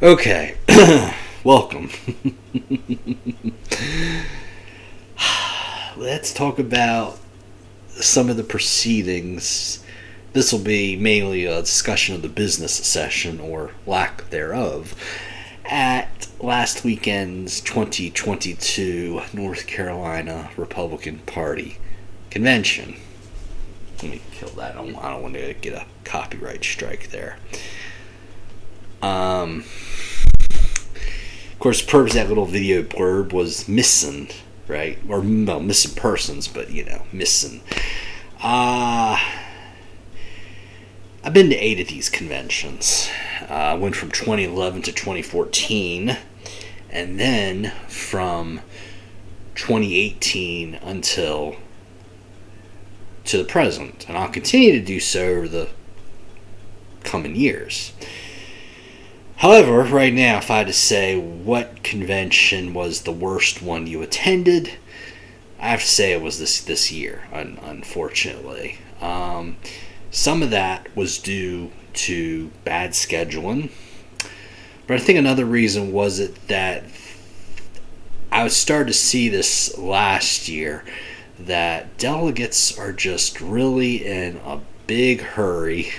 Okay, welcome. Let's talk about some of the proceedings. This will be mainly a discussion of the business session, or lack thereof, at last weekend's 2022 North Carolina Republican Party Convention. Let me kill that. I don't want to get a copyright strike there. Of course, the purpose of that little video blurb was missing, right? Or, well, missing persons, but, missing. I've been to 8 of these conventions. Went from 2011 to 2014, and then from 2018 until to the present. And I'll continue to do so over the coming years. However, right now, if I had to say what convention was the worst one you attended, I have to say it was this year, unfortunately. Some of that was due to bad scheduling, but I think another reason was that I started to see this last year, that delegates are just really in a big hurry,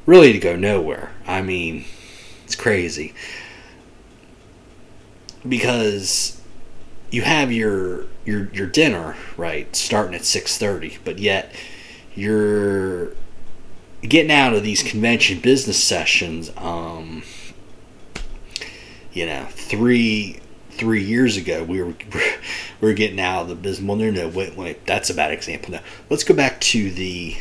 really to go nowhere. I mean, it's crazy. Because you have your dinner, right, starting at 6:30, but yet you're getting out of these convention business sessions, 3 years ago we were getting out of the business. Well, no, wait, that's a bad example. No, let's go back to the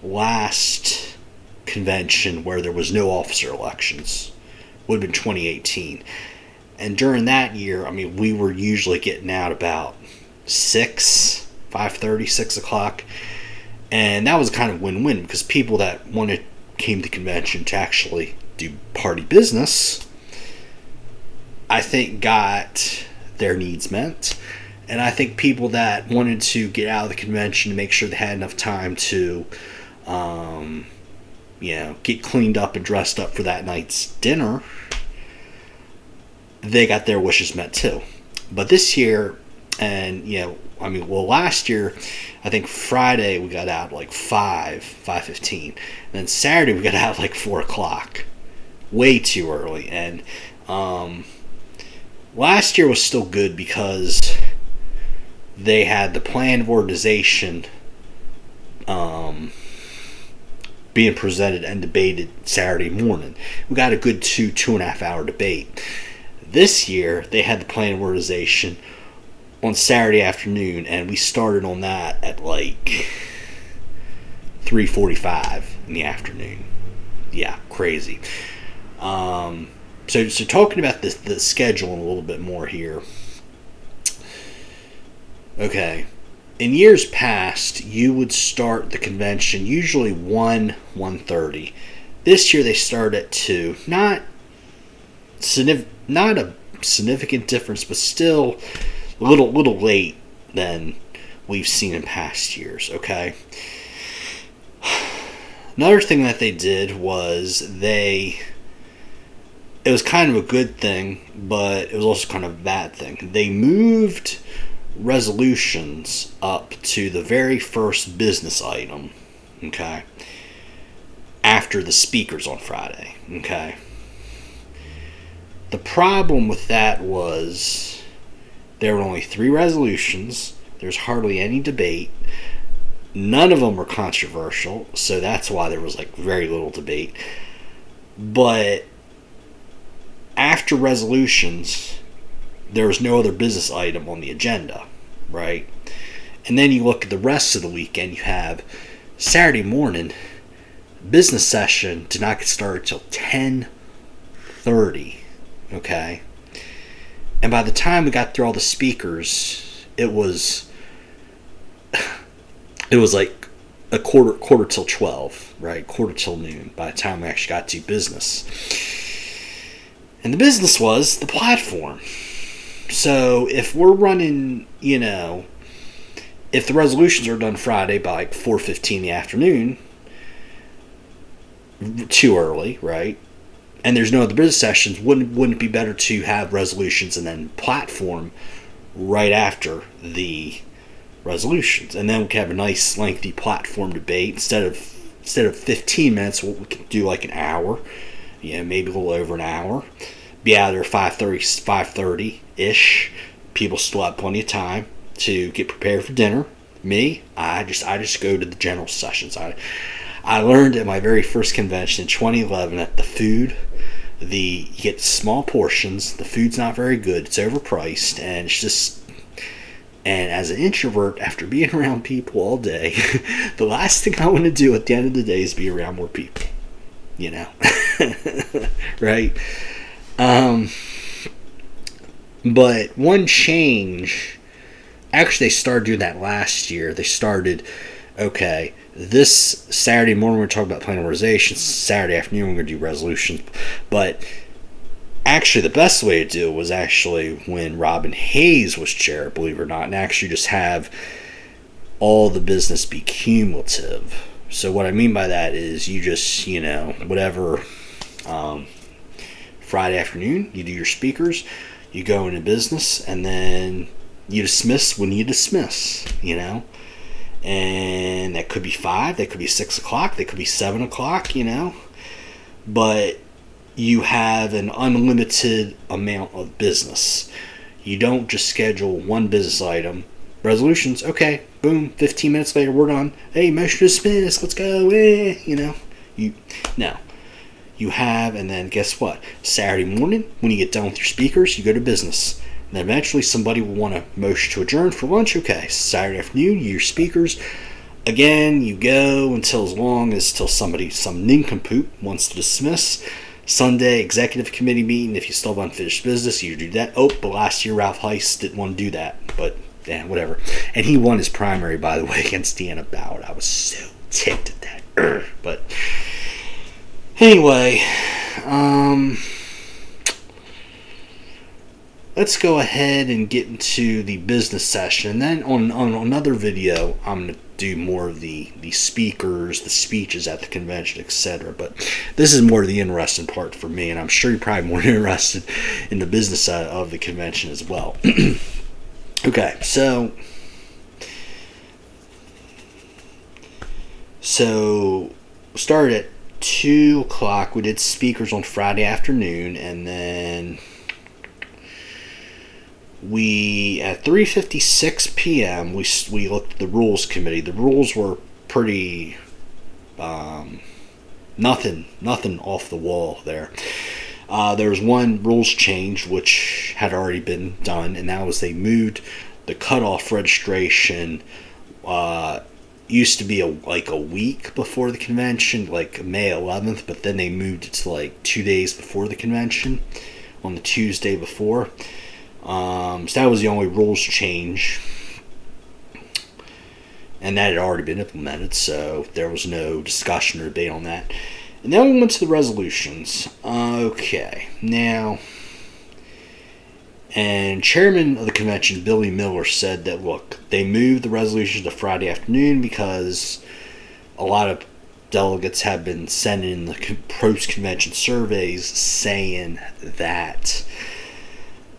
last convention where there was no officer elections. Would have been 2018. And during that year, I mean, we were usually getting out about 5:30, 6 o'clock. And that was kind of win-win, because people that came to convention to actually do party business, I think, got their needs met. And I think people that wanted to get out of the convention to make sure they had enough time to get cleaned up and dressed up for that night's dinner, they got their wishes met too. But this year, and last year, I think Friday we got out like 5:15, and then Saturday we got out like 4 o'clock, way too early. And last year was still good because they had the plan of organization being presented and debated Saturday morning. We got a good 2.5 hour debate. This year, they had the plan of organization on Saturday afternoon, and we started on that at like 3:45 in the afternoon. Yeah, crazy. So talking about the schedule a little bit more here. Okay. In years past, you would start the convention usually 1:30. This year they start at 2. Not a significant difference, but still a little late than we've seen in past years. Okay. Another thing that they did was it was kind of a good thing, but it was also kind of a bad thing. They moved resolutions up to the very first business item, okay, after the speakers on Friday, okay. The problem with that was there were only 3 resolutions. There's hardly any debate. None of them were controversial, so that's why there was like very little debate. But after resolutions, there was no other business item on the agenda, right? And then you look at the rest of the weekend, you have Saturday morning, business session did not get started till 10:30, okay? And by the time we got through all the speakers, it was like a quarter till 12, right? Quarter till noon by the time we actually got to business. And the business was the platform. So if we're running, if the resolutions are done Friday by like 4:15 in the afternoon, too early, right? and there's no other business sessions, wouldn't it be better to have resolutions and then platform right after the resolutions, and then we can have a nice lengthy platform debate instead of 15 minutes. We can do like an hour, maybe a little over an hour. Be out there 5:30 ish. People still have plenty of time to get prepared for dinner. Me, I just go to the general sessions. I learned at my very first convention in 2011 that the food, you get small portions. The food's not very good. It's overpriced, and it's just. And as an introvert, after being around people all day, the last thing I want to do at the end of the day is be around more people. Right? But one change, actually they started doing that last year. They started, okay, this Saturday morning we're going to talk about plan organization. Saturday afternoon we're going to do resolutions. But actually the best way to do it was actually when Robin Hayes was chair, believe it or not, and actually just have all the business be cumulative. So what I mean by that is you just, whatever, Friday afternoon, you do your speakers, you go into business, and then you dismiss when you dismiss, and that could be 5, that could be 6 o'clock, that could be 7 o'clock, but you have an unlimited amount of business. You don't just schedule one business item. Resolutions, okay, boom, 15 minutes later, we're done. Hey, motion to dismiss, let's go, You have, and then guess what? Saturday morning, when you get done with your speakers, you go to business. And then eventually somebody will want to motion to adjourn for lunch. Okay, Saturday afternoon, your speakers. Again, you go until some nincompoop wants to dismiss. Sunday, executive committee meeting. If you still have unfinished business, you do that. But last year, Ralph Heiss didn't want to do that. But, whatever. And he won his primary, by the way, against Deanna Ballard. I was so ticked at that. But, anyway, let's go ahead and get into the business session. And then on another video, I'm going to do more of the speakers, the speeches at the convention, etc. But this is more the interesting part for me, and I'm sure you're probably more interested in the business side of the convention as well. Okay, so started at 2 o'clock. We did speakers on Friday afternoon, and then at 3:56 p.m. we looked at the rules committee. The rules were pretty nothing off the wall there. There was one rules change which had already been done, and that was they moved the cutoff registration. Used to be a week before the convention, like May 11th, but then they moved it to like 2 days before the convention, on the Tuesday before. So that was the only rules change, and that had already been implemented, so there was no discussion or debate on that. And then we went to the resolutions. Okay, now, and chairman of the convention, Billy Miller, said that, look, they moved the resolutions to Friday afternoon because a lot of delegates have been sending in the post-convention surveys saying that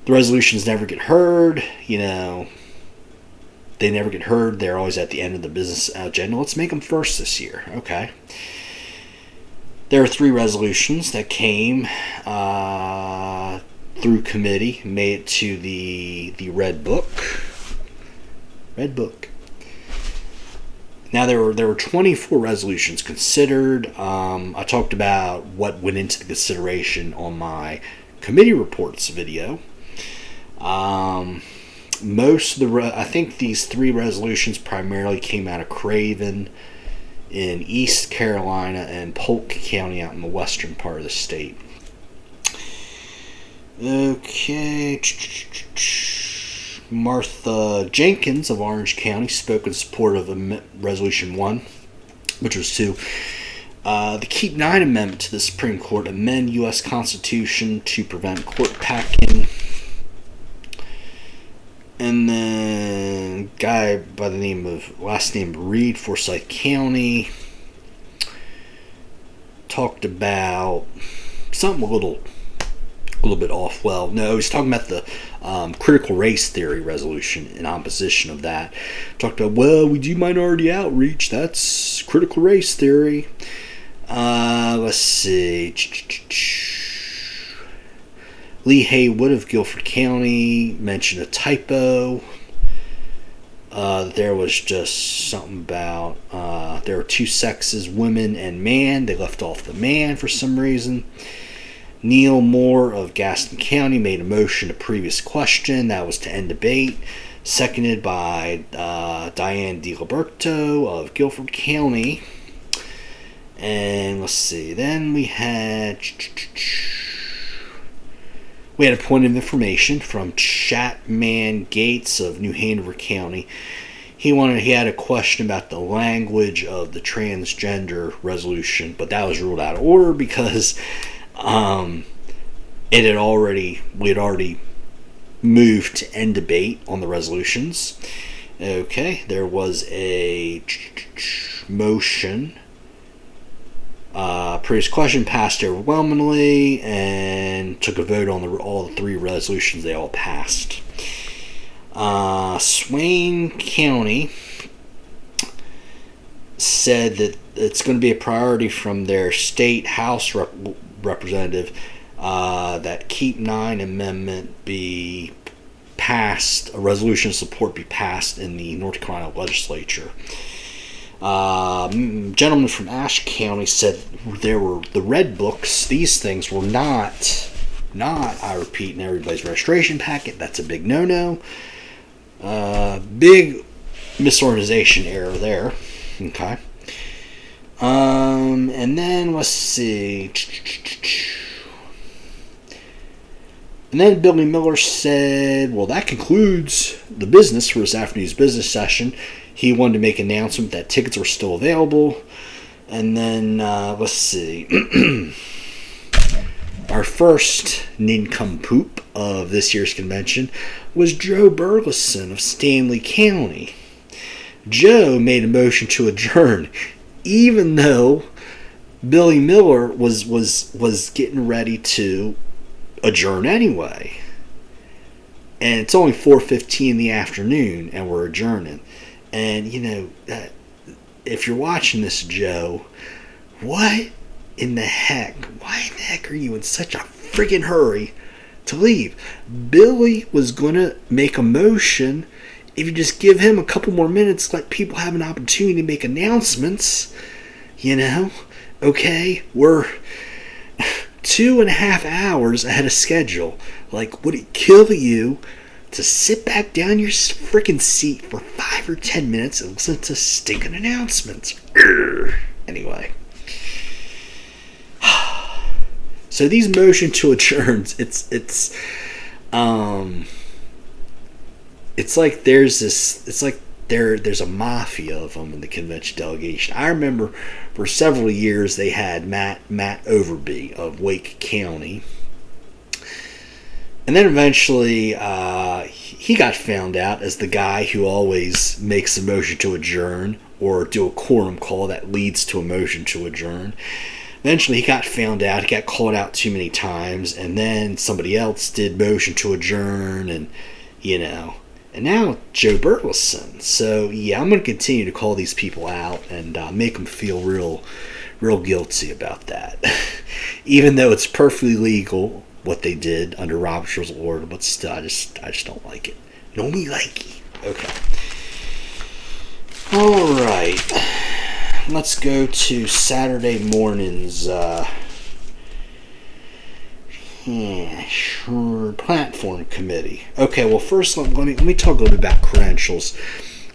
the resolutions never get heard, they never get heard. They're always at the end of the business agenda. Let's make them first this year. Okay. There are 3 resolutions that came through committee, made it to the Red Book. Now there were 24 resolutions considered. I talked about what went into the consideration on my committee reports video. Most of I think these 3 resolutions primarily came out of Craven in East Carolina and Polk County out in the western part of the state. Okay. Martha Jenkins of Orange County spoke in support of Resolution 1, which was to the Keep 9 Amendment to the Supreme Court, amend U.S. Constitution to prevent court packing. And then guy by the last name Reed, Forsyth County, talked about something a little bit off. Well, no, he's talking about the critical race theory resolution in opposition of that. Talked about, well, we do minority outreach. That's critical race theory. Let's see. Lee Haywood of Guilford County mentioned a typo. There was just something about there are two sexes, women and man. They left off the man for some reason. Neil Moore of Gaston County made a motion to previous question. That was to end debate. Seconded by Diane DiLiberto of Guilford County. And let's see. Then we had a point of information from Chatman Gates of New Hanover County. He had a question about the language of the transgender resolution, but that was ruled out of order because we had already moved to end debate on the resolutions. Okay, there was a motion. Previous question passed overwhelmingly and took a vote on all the three resolutions. They all passed. Swain County said that it's going to be a priority from their state House representative that Keep 9 Amendment be passed, a resolution of support be passed in the North Carolina legislature. Gentleman from Ashe County said there were the red books. These things were not, I repeat, in everybody's registration packet. That's a big no-no. Big misorganization error there. Okay. And then let's see. And then Billy Miller said, well, that concludes the business for this afternoon's business session. He wanted to make an announcement that tickets were still available. And then, let's see. Our first nincompoop of this year's convention was Joe Burleson of Stanley County. Joe made a motion to adjourn, even though Billy Miller was getting ready to adjourn anyway. And it's only 4:15 in the afternoon, and we're adjourning. And, if you're watching this, Joe, why in the heck are you in such a friggin' hurry to leave? Billy was going to make a motion. If you just give him a couple more minutes, let people have an opportunity to make announcements, okay, we're 2.5 hours ahead of schedule. Like, would it kill you to sit back down your freaking seat for 5 or 10 minutes and listen to stinking announcements? Anyway. So these motion to adjourns, it's like there's a mafia of them in the convention delegation. I remember for several years they had Matt Overby of Wake County. And then eventually he got found out as the guy who always makes a motion to adjourn or do a quorum call that leads to a motion to adjourn. Eventually he got found out. He got called out too many times. And then somebody else did motion to adjourn. And, And now Joe Burleson. So, yeah, I'm going to continue to call these people out and make them feel real guilty about that. Even though it's perfectly legal what they did under Robert's Rules of Order, but still, I just don't like it. No me likey. Okay. All right. Let's go to Saturday morning's platform committee. Okay, well, first let me talk a little bit about credentials.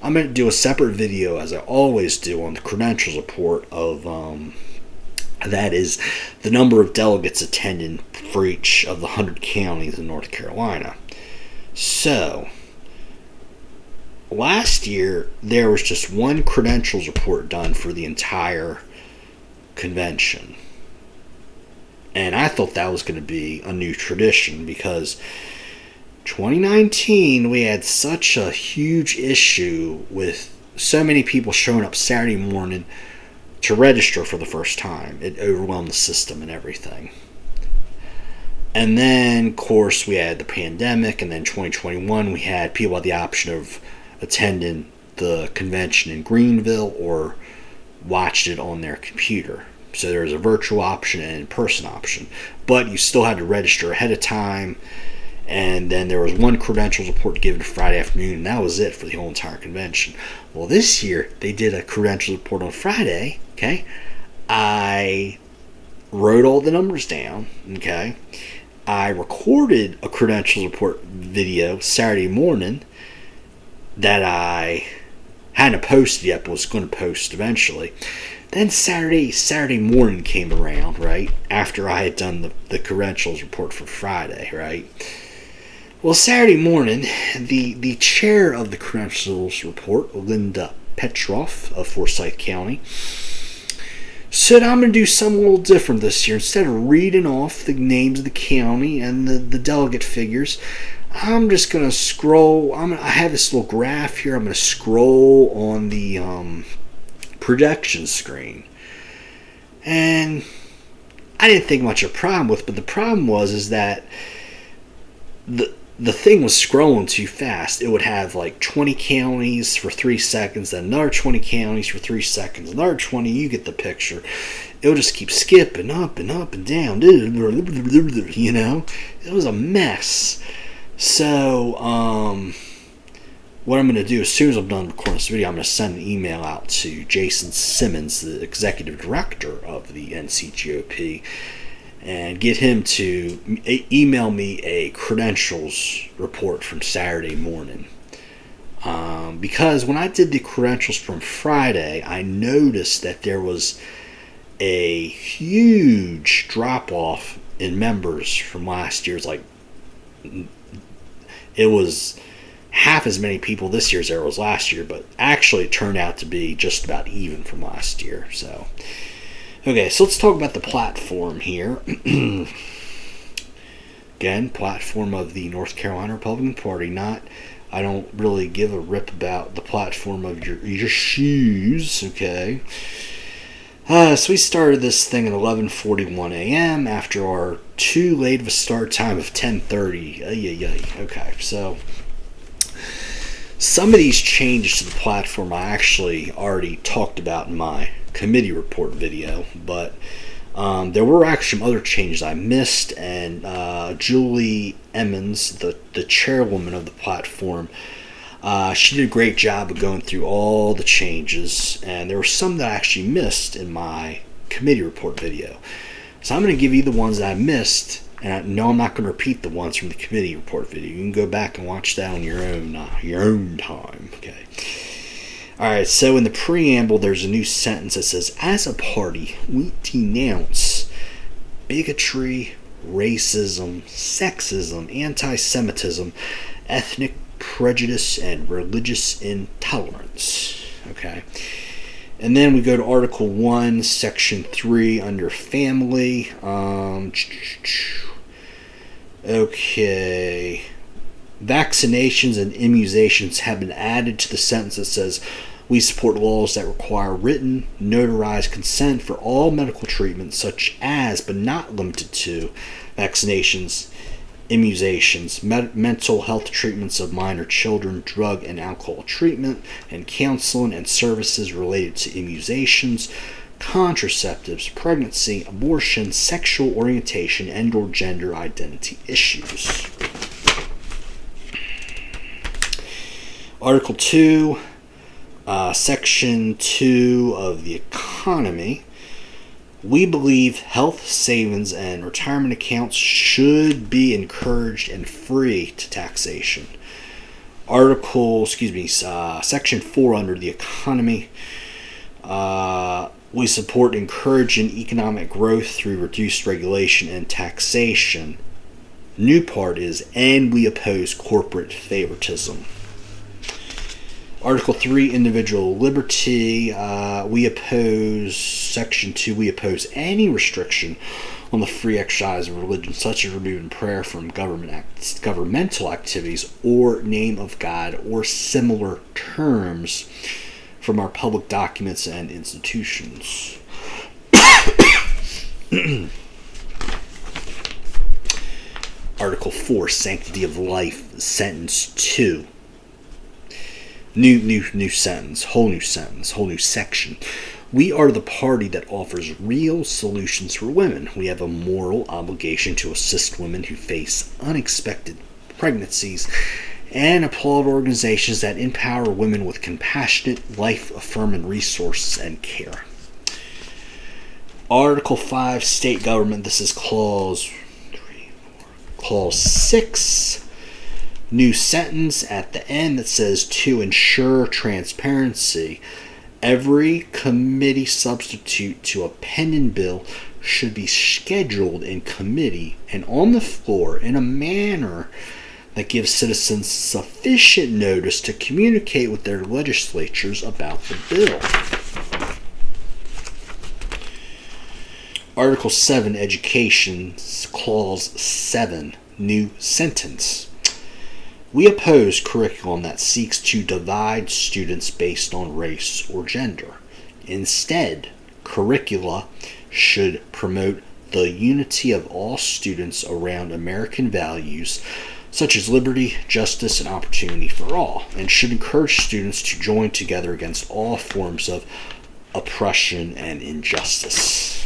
I'm going to do a separate video, as I always do, on the credentials report of that is the number of delegates attending for each of the 100 counties in North Carolina. So, last year, there was just one credentials report done for the entire convention. And I thought that was going to be a new tradition because 2019, we had such a huge issue with so many people showing up Saturday morning to register for the first time. It overwhelmed the system and everything. And then, of course, we had the pandemic, and then 2021, we had people had the option of attending the convention in Greenville or watched it on their computer. So there was a virtual option and an in-person option. But you still had to register ahead of time, and then there was one credentials report given Friday afternoon, and that was it for the whole entire convention. Well, this year, they did a credentials report on Friday, okay? I wrote all the numbers down, okay? I recorded a credentials report video Saturday morning that I hadn't posted yet, but was going to post eventually. Then Saturday morning came around, right, after I had done the credentials report for Friday, right? Well, Saturday morning, the chair of the credentials report, Linda Petroff of Forsyth County, said, I'm going to do something a little different this year. Instead of reading off the names of the county and the delegate figures, I'm just going to scroll. I have this little graph here. I'm going to scroll on the projection screen. And I didn't think much of a problem with it, but the problem is that the thing was scrolling too fast. It would have like 20 counties for 3 seconds, then another 20 counties for 3 seconds, another 20, you get the picture. It would just keep skipping up and up and down, you know? It was a mess. So, what I'm going to do, as soon as I'm done recording this video, I'm going to send an email out to Jason Simmons, the executive director of the NCGOP, and get him to email me a credentials report from Saturday morning. Because when I did the credentials from Friday, I noticed that there was a huge drop-off in members from last year's. Like, it was half as many people this year as there was last year, but actually it turned out to be just about even from last year. So, okay, so let's talk about the platform here. Again, platform of the North Carolina Republican Party. I don't really give a rip about the platform of your shoes, okay? So we started this thing at 11:41 a.m. after our too late of a start time of 10:30. Okay, so some of these changes to the platform I actually already talked about in my committee report video, but there were actually some other changes I missed, and Julie Emmons, the chairwoman of the platform, she did a great job of going through all the changes, and there were some that I actually missed in my committee report video. So I'm going to give you the ones that I missed, and I know I'm not going to repeat the ones from the committee report video. You can go back and watch that on your own time. Okay. All right, so in the preamble, there's a new sentence that says, as a party, we denounce bigotry, racism, sexism, anti-Semitism, ethnic prejudice, and religious intolerance. Okay. And then we go to Article 1, Section 3, under Family. Okay. Vaccinations and immunizations have been added to the sentence that says, we support laws that require written, notarized consent for all medical treatments, such as, but not limited to, vaccinations, immunizations, mental health treatments of minor children, drug and alcohol treatment, and counseling and services related to immunizations, contraceptives, pregnancy, abortion, sexual orientation, and/or gender identity issues. Article 2, Section 2 of the Economy. We believe health savings and retirement accounts should be encouraged and free to taxation. Section 4 under the Economy. We support encouraging economic growth through reduced regulation and taxation. New part is, and we oppose corporate favoritism. Article 3, individual liberty. We oppose, Section 2, we oppose any restriction on the free exercise of religion, such as removing prayer from governmental activities or name of God or similar terms from our public documents and institutions. Article 4, Sanctity of Life, Sentence 2. New sentence, whole new section. We are the party that offers real solutions for women. We have a moral obligation to assist women who face unexpected pregnancies and applaud organizations that empower women with compassionate, life-affirming resources and care. Article 5, State Government. This is Clause 6. New sentence at the end that says, to ensure transparency, every committee substitute to a pending bill should be scheduled in committee and on the floor in a manner that gives citizens sufficient notice to communicate with their legislatures about the bill. Article 7, Education, Clause 7, new sentence. We oppose curriculum that seeks to divide students based on race or gender. Instead, curricula should promote the unity of all students around American values such as liberty, justice, and opportunity for all, and should encourage students to join together against all forms of oppression and injustice.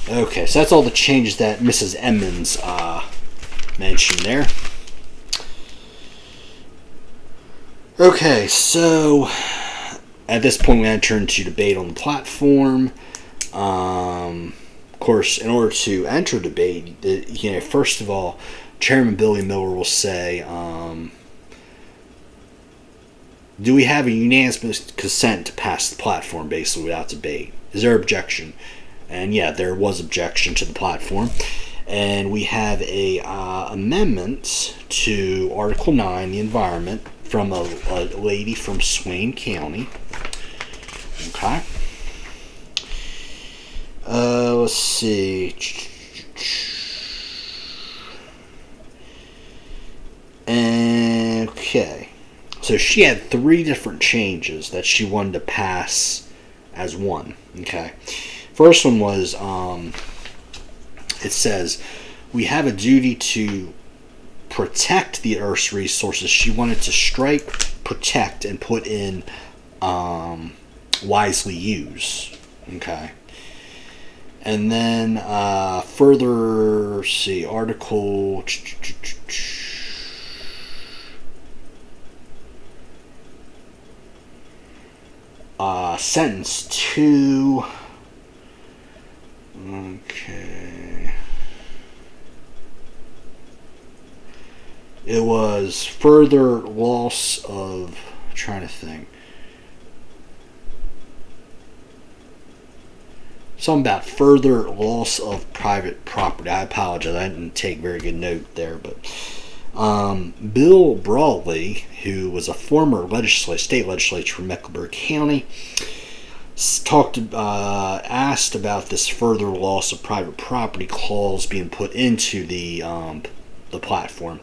Okay, so that's all the changes that Mrs. Emmons mentioned there. Okay, so at this point we enter into debate on the platform. Of course, in order to enter debate, first of all, Chairman Billy Miller will say, do we have a unanimous consent to pass the platform basically without debate? Is there objection? And yeah, there was objection to the platform. And we have a amendment to Article 9, the environment, from a lady from Swain County. Okay. Let's see. Okay. So she had 3 different changes that she wanted to pass as one. Okay. First one was, it says, we have a duty to protect the Earth's resources. She wanted to strike protect and put in wisely use. Okay. And then further, see, article... sentence 2... Okay. It was further loss of... I'm trying to think. Something about further loss of private property. I apologize. I didn't take very good note there, but Bill Brawley, who was a former state legislator from Mecklenburg County, asked about this further loss of private property clause being put into the platform,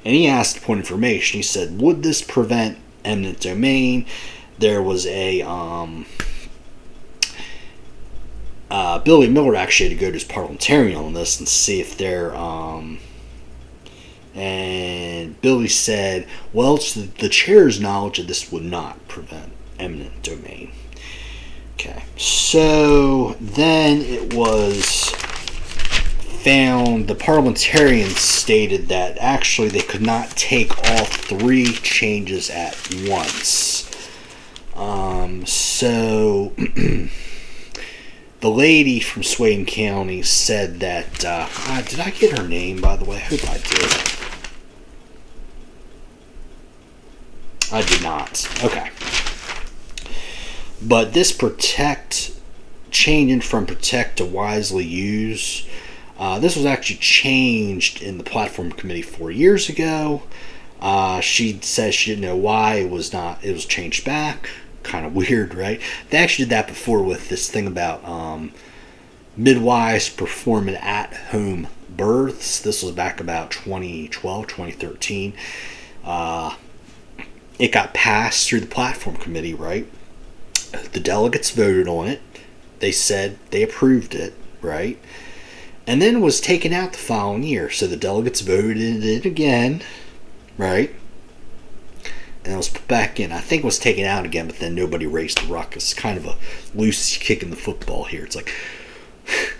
and he asked a point of information. He said, "Would this prevent eminent domain?" There was a Billy Miller actually had to go to his parliamentarian on this and see if they're and Billy said, "Well, it's the chair's knowledge that this would not prevent eminent domain." Okay, so then it was found, the parliamentarians stated that actually they could not take all 3 changes at once. So the lady from Swain County said that, did I get her name, by the way? I hope I did. I did not. Okay. But this changing from protect to wisely use, this was actually changed in the platform committee 4 years ago. She says she didn't know why it was changed back. Kind of weird, right? They actually did that before with this thing about midwives performing at-home births. This was back about 2012, 2013. It got passed through the platform committee, right? The delegates voted on it. they said they approved it, right? And then was taken out the following year. So the delegates voted it again, right? And it was put back in. I think it was taken out again, but then nobody raised the ruckus. Kind of a loose kick in the football here. It's like,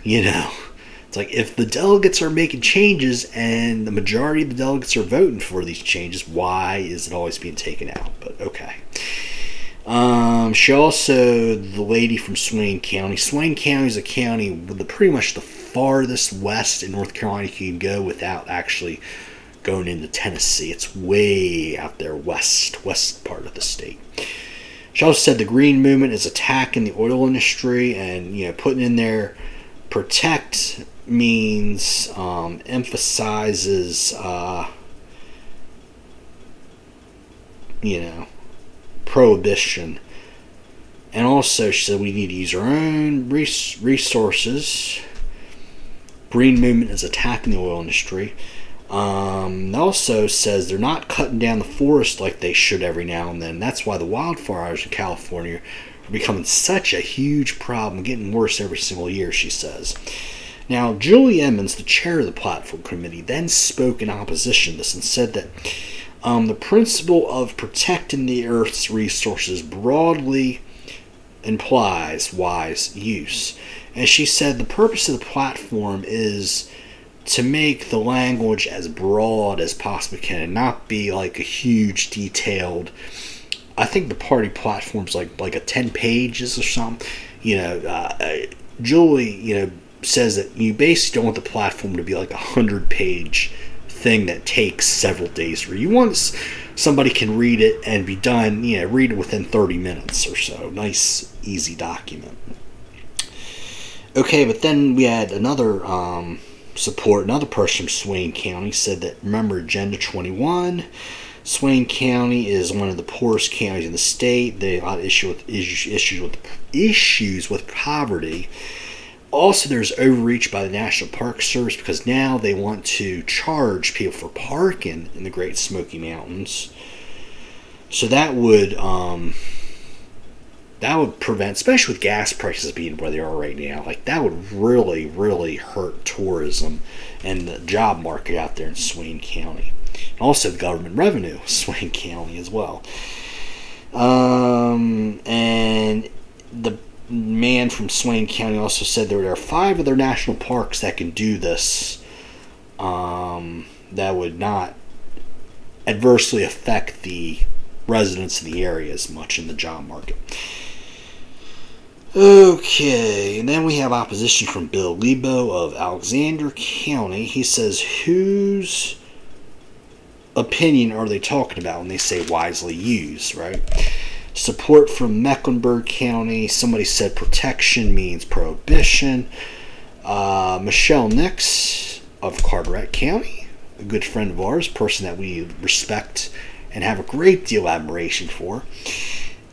it's like if the delegates are making changes and the majority of the delegates are voting for these changes, why is it always being taken out? But okay. She also, the lady from Swain County. Swain County is a county with pretty much the farthest west in North Carolina you can go without actually going into Tennessee. It's way out there west part of the state. She also said the Green Movement is attacking the oil industry, and putting in there protect means emphasizes prohibition. And also she said we need to use our own resources. Green Movement is attacking the oil industry. Also says they're not cutting down the forest like they should every now and then. That's why the wildfires in California are becoming such a huge problem, getting worse every single year, she says. Now, Julie Emmons, the chair of the platform committee, then spoke in opposition to this and said that the principle of protecting the Earth's resources broadly implies wise use. And she said the purpose of the platform is to make the language as broad as possibly can and not be like a huge detailed. I think the party platform's like a 10 pages or something. Julie, says that you basically don't want the platform to be like 100-page thing that takes several days to read. You want somebody can read it and be done, read it within 30 minutes or so. Nice, easy document. Okay, but then we had another support. Another person from Swain County said that, remember Agenda 21, Swain County is one of the poorest counties in the state. They have a lot of issues with poverty. Also, there's overreach by the National Park Service because now they want to charge people for parking in the Great Smoky Mountains. So that would prevent, especially with gas prices being where they are right now, like that would really, really hurt tourism and the job market out there in Swain County. And also the government revenue of Swain County as well. And the man from Swain County also said there are 5 other national parks that can do this that would not adversely affect the residents of the area as much in the job market. Okay, and then we have opposition from Bill Lebo of Alexander County. He says, whose opinion are they talking about when they say wisely used, right? Support from Mecklenburg County. Somebody said protection means prohibition. Michelle Nix of Carteret County, a good friend of ours, person that we respect and have a great deal of admiration for.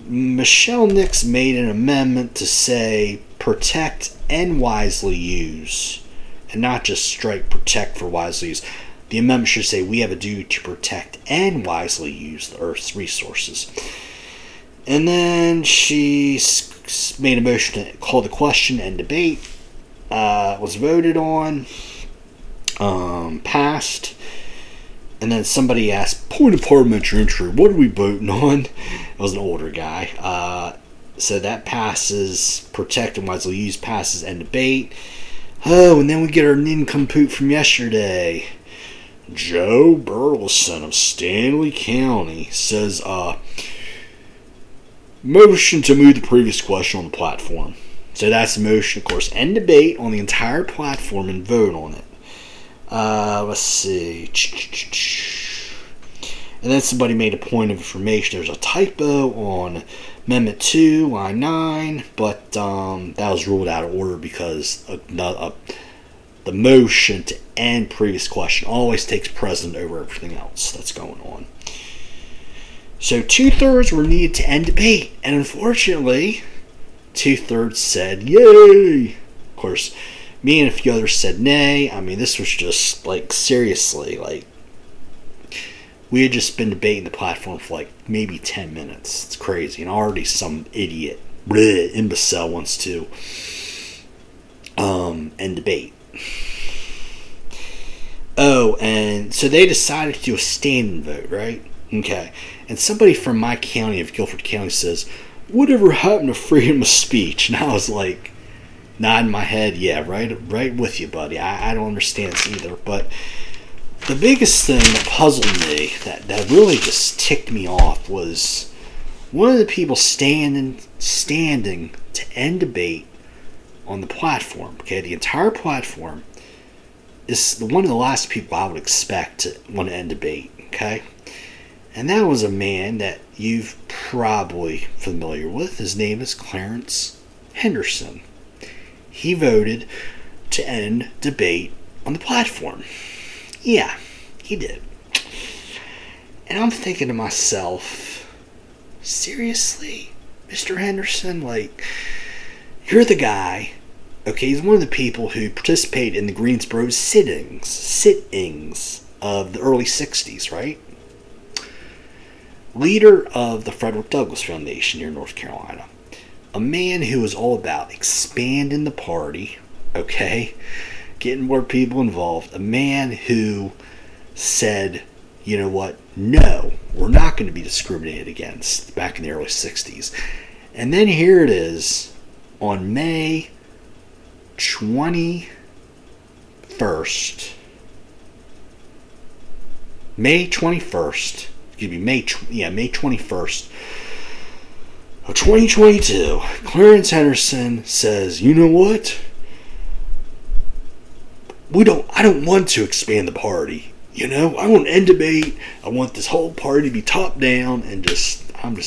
Michelle Nix made an amendment to say protect and wisely use, and not just strike protect for wisely use. The amendment should say we have a duty to protect and wisely use the Earth's resources. And then she made a motion to call the question and debate. Was voted on, passed. And then somebody asked, point of parliamentary entry, what are we voting on? It was an older guy. So that passes, protect and wisely use passes, and debate. Oh, and then we get our nincompoop from yesterday. Joe Burleson of Stanley County says, motion to move the previous question on the platform. So that's the motion, of course, and debate on the entire platform and vote on it. Let's see. And then somebody made a point of information. There's a typo on Amendment 2, line 9, but that was ruled out of order because the motion to end previous question always takes precedent over everything else that's going on. So 2/3 were needed to end debate, and unfortunately, 2/3 said yay. Of course, me and a few others said nay. I mean, this was just like seriously, like we had just been debating the platform for like maybe 10 minutes. It's crazy, and already some idiot imbecile wants to end debate. Oh, and so they decided to do a standing vote, right? Okay. And somebody from my county of Guilford County says, whatever happened to freedom of speech? And I was like, nodding my head, yeah, right with you, buddy. I don't understand this either. But the biggest thing that puzzled me, that really just ticked me off, was one of the people standing to end debate on the platform. Okay, the entire platform is one of the last people I would expect to want to end debate. Okay, and that was a man that you've probably familiar with. His name is Clarence Henderson. He voted to end debate on the platform. Yeah, he did. And I'm thinking to myself, seriously, Mr. Henderson? Like, you're the guy, okay, he's one of the people who participated in the Greensboro sittings of the early 60s, right? Leader of the Frederick Douglass Foundation here in North Carolina. A man who was all about expanding the party, okay, getting more people involved. A man who said, you know what, no, we're not going to be discriminated against back in the early 60s. And then here it is on May 21st, May 21st of 2022, Clarence Henderson says, you know what? I don't want to expand the party. You know, I want to end debate. I want this whole party to be top down, and I'm in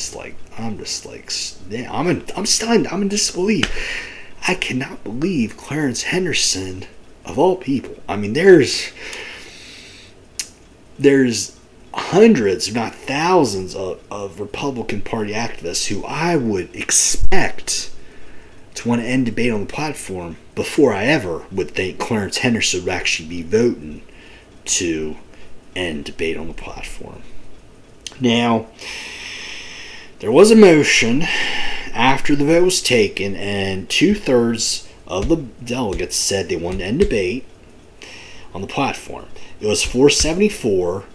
disbelief. I cannot believe Clarence Henderson, of all people. I mean, there's hundreds, if not thousands, of Republican Party activists who I would expect to want to end debate on the platform before I ever would think Clarence Henderson would actually be voting to end debate on the platform. Now, there was a motion after the vote was taken, and 2/3 of the delegates said they wanted to end debate on the platform. It was 474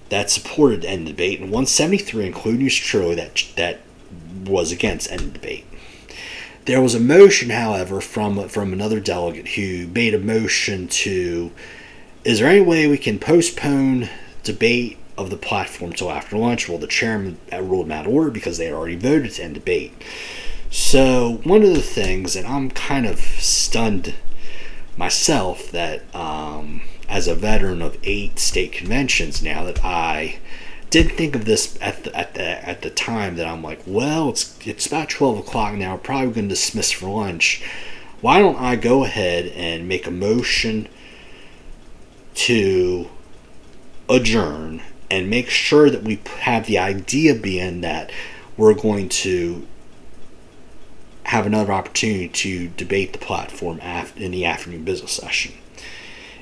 that supported end debate, and 173, including yours truly, that was against end debate. There was a motion, however, from another delegate who made a motion to, is there any way we can postpone debate of the platform till after lunch? Well, the chairman ruled them out of order because they had already voted to end debate. So one of the things, and I'm kind of stunned myself that as a veteran of 8 state conventions now, that I did think of this at the time, that I'm like, well, it's about 12 o'clock now, we're probably going to dismiss for lunch. Why don't I go ahead and make a motion to adjourn and make sure that we have the idea being that we're going to have another opportunity to debate the platform in the afternoon business session.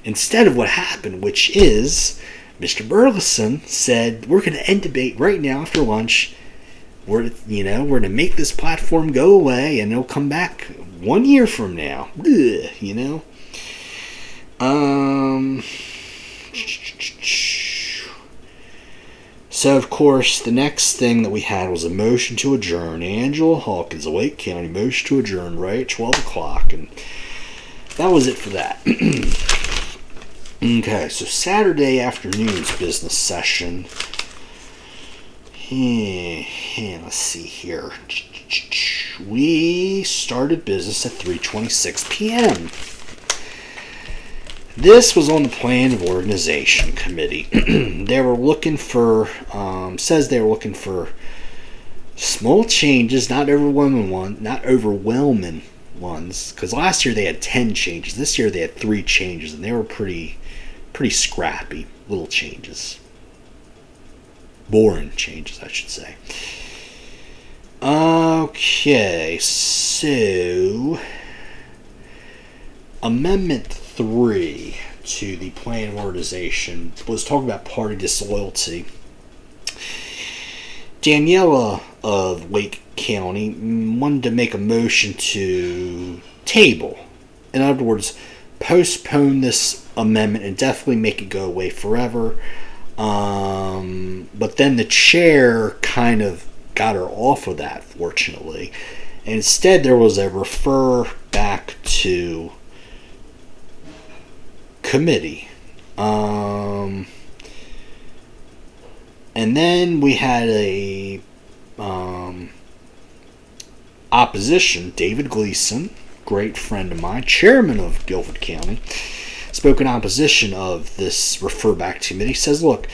Instead of what happened, which is Mr. Burleson said, we're going to end debate right now after lunch. We're going to make this platform go away, and it'll come back 1 year from now. So, of course, the next thing that we had was a motion to adjourn. Angela Hawkins, of Lake County, motion to adjourn right at 12 o'clock. And that was it for that. Okay, so Saturday afternoon's business session. Let's see here. We started business at 3:26 p.m. This was on the Plan of Organization Committee. They were looking for, says they were looking for small changes, not overwhelming ones, because last year they had 10 changes. This year they had 3 changes, and they were pretty scrappy little changes. Boring changes, I should say. Okay, so Amendment 3 to the Plan of Organization was talking about party disloyalty. Daniela of Lake County wanted to make a motion to table. In other words, postpone this amendment and definitely make it go away forever. But then the chair kind of got her off of that, fortunately. And instead, there was a refer back to committee. And then we had a opposition, David Gleason, great friend of mine, chairman of Guilford County, spoke in opposition of this refer back to committee. He says, look,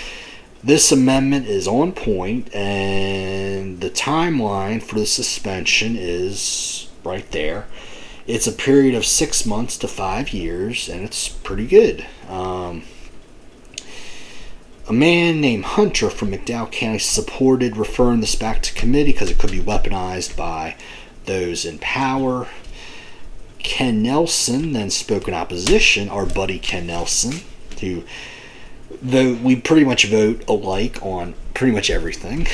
this amendment is on point, and the timeline for the suspension is right there. It's a period of 6 months to 5 years, and it's pretty good. A man named Hunter from McDowell County supported referring this back to committee because it could be weaponized by those in power. Ken Nelson then spoke in opposition, our buddy Ken Nelson, who, though we pretty much vote alike on pretty much everything,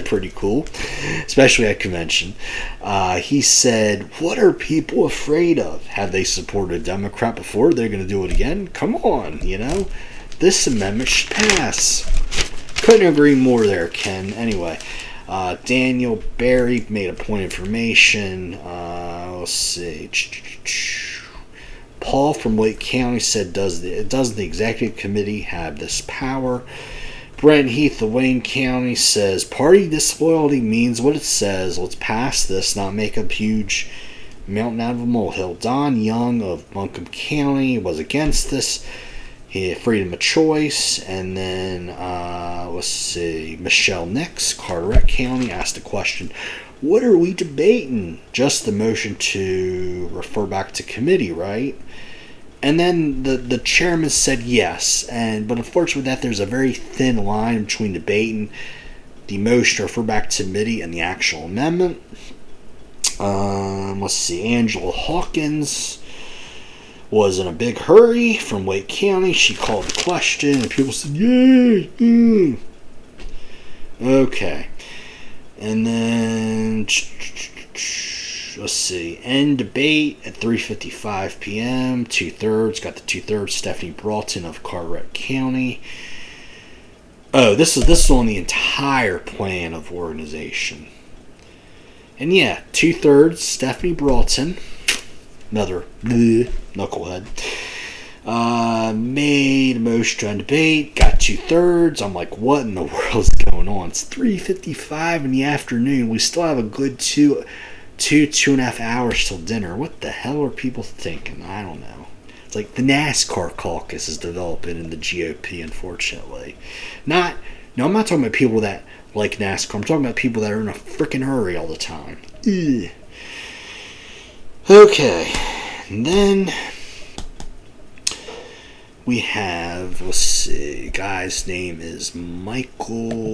pretty cool, especially at convention. He said, what are people afraid of? Have they supported a Democrat before? They're going to do it again? Come on, this amendment should pass. Couldn't agree more there, Ken. Anyway, Daniel Berry made a point of information. Let's see. Paul from Lake County said, does the executive committee have this power? Brent Heath of Wayne County says, party disloyalty means what it says. Let's pass this, not make a huge mountain out of a molehill. Don Young of Buncombe County was against this. He had freedom of choice. And then, let's see, Michelle Nix, Carteret County, asked the question, what are we debating? Just the motion to refer back to committee, right? And then the chairman said yes. But unfortunately with that, there's a very thin line between debating the motion to refer back to committee and the actual amendment. Let's see, Angela Hawkins was in a big hurry from Wake County. She called the question, and people said, yay! Okay. And then, let's see, end debate at 3:55 p.m., 2/3, got the 2/3, Stephanie Broughton of Carteret County. Oh, this is on the entire plan of organization. And yeah, 2/3, Stephanie Broughton, another knucklehead, made a motion to end debate, got 2/3. I'm like, what in the world is going on? It's 3:55 in the afternoon. We still have a good two and a half hours till dinner. What the hell are people thinking? I don't know. It's like the NASCAR caucus is developing in the GOP, unfortunately. I'm not talking about people that like NASCAR. I'm talking about people that are in a freaking hurry all the time. Ugh. Okay, and then we have, let's see, guy's name is Michael